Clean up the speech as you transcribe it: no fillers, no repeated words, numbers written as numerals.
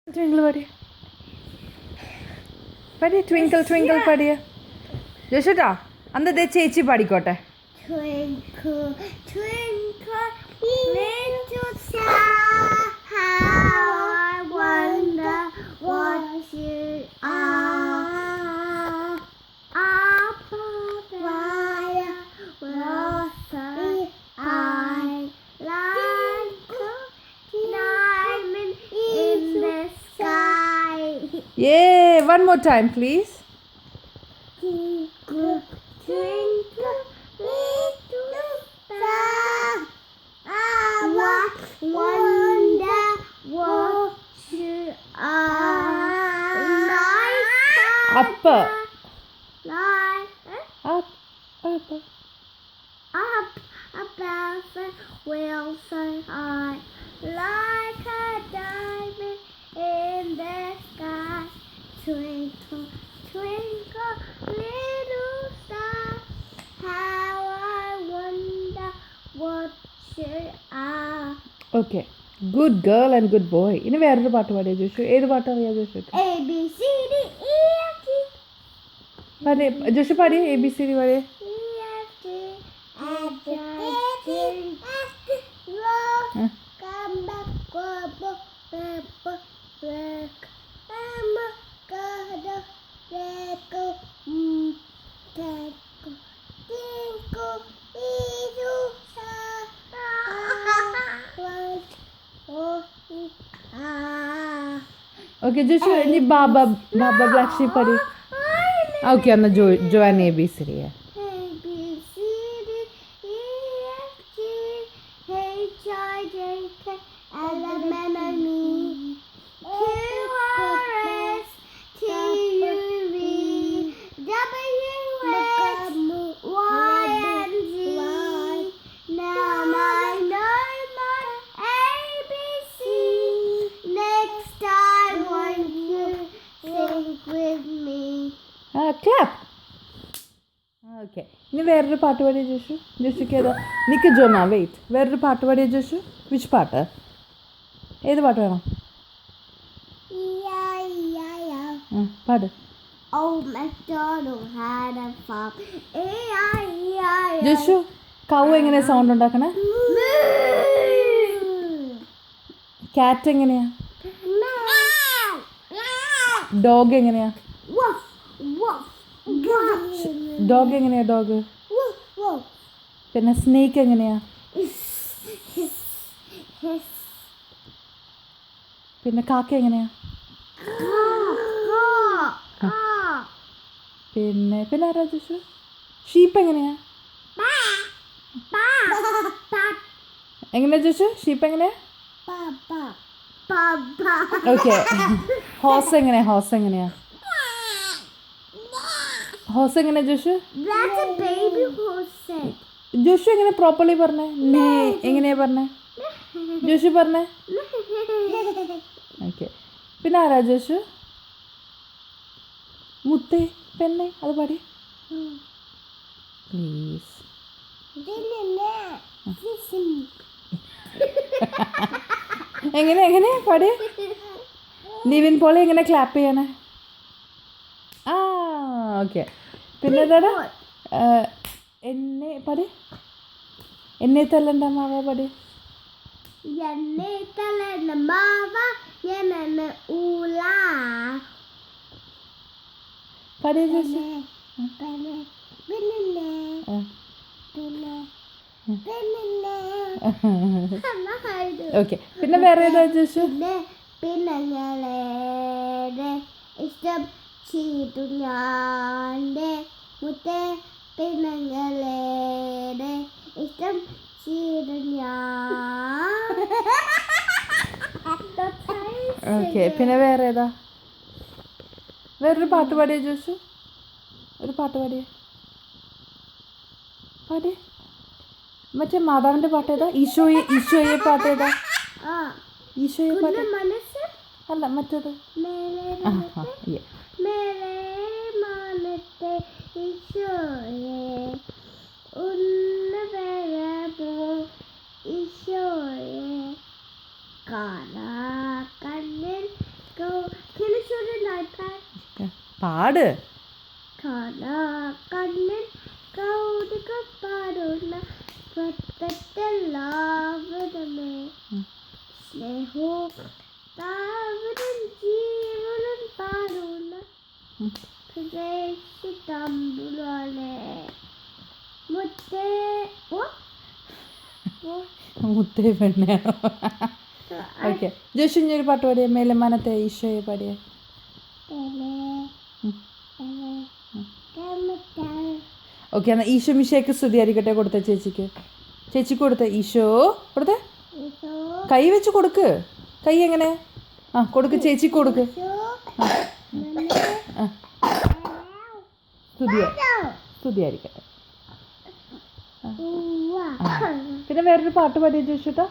Twinkle പാടിയ പാടിയ twinkle twinkle പാടിയ ജോഷുട്ടാ അന്നത്തെ ചേച്ചി പാടിക്കോട്ടെ. Twinkle, twinkle, little star, how I wonder what you are. Up fire, rosy eye, like a diamond in the sky. Yeah, one more time please. Twinkle, twinkle, little star, I wonder what you are. Up. Up. Up. Up above the wheel so high, like a diamond in the sky. Twinkle, twinkle, little star, how I wonder what you are. Okay. Good girl and good boy. ഇനി വേറൊരു പാട്ട് പാടിയ ജോഷു. ഏത് പാട്ട് അറിയാം ജോഷു? A B C D E F G പാടിയ ജോഷു പാടിയ ABCD പാടിയ. E F G H I J K L come back go pepper black I'm a god Reko Teko Tinko Idu Sa okay ജോഷു ഇനി ബാബ ബ്ലാക്ക് ഷീപ്പ് പാടി. Okay എന്നാൽ ജോൻ ABCD. A B C D E F G H I J K L M N O Q R S T U V W X Y and Z. Now I know my ABC. Next time won't you sing with me? Clap. Okay ഇനി വേറൊരു പാട്ട് പാടിയ ജോഷു. ജോഷുക്ക് ഏതാ? നിക്ക് Jonah wait. വേറൊരു പാട്ട് പാടിയ ജോഷു. Which പാട്ട്? ഏത് പാട്ട് വേണം? പാട്. Old MacDonald had a farm. E-I-E-I-O. ജോഷു കൗ എങ്ങനെയാ സൗണ്ട് ഉണ്ടാക്കണേ? ക്യാറ്റ് എങ്ങനെയാ? ഡോഗ് എങ്ങനെയാ? Woof, woof, woof. ഡോഗ് എങ്ങനെയാ? ഡോഗ്. Woof, woof. പിന്നെ സ്നേക്ക് എങ്ങനെയാ? Hiss, hiss, hiss. പിന്നെ കാക്ക എങ്ങനെയാ? പിന്നെ ആരാ ജോഷു? ഷീപ്പ് എങ്ങനെയാ? എങ്ങനെയാ ജോഷു? ഷീപ്പ് എങ്ങനെയാ? ഓക്കെ ഹോസ് എങ്ങനെയാ? ഹോസ് എങ്ങനെയാ ജോഷു? That's a baby horse. ജോഷു എങ്ങനെ പ്രോപ്പർലി പറഞ്ഞേ? നേ എങ്ങനെയാ പറഞ്ഞേ? ജോഷു പറഞ്ഞേ. ഓക്കെ പിന്നെ ആരാ ജോഷു? മുത്തേ പെണ്ണെ അത് പാടി പ്ലീസ്. എങ്ങനെ പാടിയ? നിവിൻ പോളി എങ്ങനെ ക്ലാപ്പ് ചെയ്യണേ? ആ ഓക്കെ പിന്നെ ഏതാടാ? എന്നെ പാടി. എന്നെ തല്ലണ്ട മാവ പാടി. എന്നെ തലന മാവ എന്നെ ഊല പാടിയ ജോഷു. ഓക്കെ പിന്നെ വേറെ ഏതാ ജോഷു? പിന്നെ ഇഷ്ടം ചെയ്തു ഞാൻ്റെ മുത്തേ പിന്നെ ഇഷ്ടം ചെയ്തു ഞാൻ. ഓക്കെ പിന്നെ വേറെ ഏതാ? വേറൊരു പാട്ട് പാടിയ ജോഷു. ഒരു പാട്ട് പാടിയ മറ്റേ മാതാവിൻ്റെ പാട്ട് ഏതാ? ഈശോയെ പാട്ട് ഏതാ? ഈശോയെ പാട്ട് അല്ല മറ്റേത്. മനത്തെ ഈശോയെ ഒന്ന് വരമോ ഈശോയെ കാണാ കണ്ണിൽ പാട്. കണ്ണൻ കൗതുകം പാടുന്ന പ്രത്യല്ലാവരമേ സ്നേഹവും താവരം ജീവനും പാടുന്ന തമ്പുരാനെ മുത്തേ മുത്തേ പെണ്ണാണോ? ഓക്കെ, ജോഷു ഇനി ഒരു പാട്ട് പാടിയ മേലമാനത്തെ ഈശോയെ പാടിയ. ഓക്കെ, എന്നാൽ ഈശോ മിശിഹായ്ക്ക് സ്തുതിയായിരിക്കട്ടെ കൊടുത്ത ചേച്ചിക്ക്. ചേച്ചിക്ക് കൊടുത്ത ഈശോ കൊടുത്തേ. കൈ വെച്ച് കൊടുക്ക്. കൈ എങ്ങനെ? ആ കൊടുക്ക്, ചേച്ചിക്ക് കൊടുക്ക്. ആ സ്തുതിയായിരിക്കട്ടെ. പിന്നെ വേറൊരു പാട്ട് പാടിയ ജോഷുട്ടാ.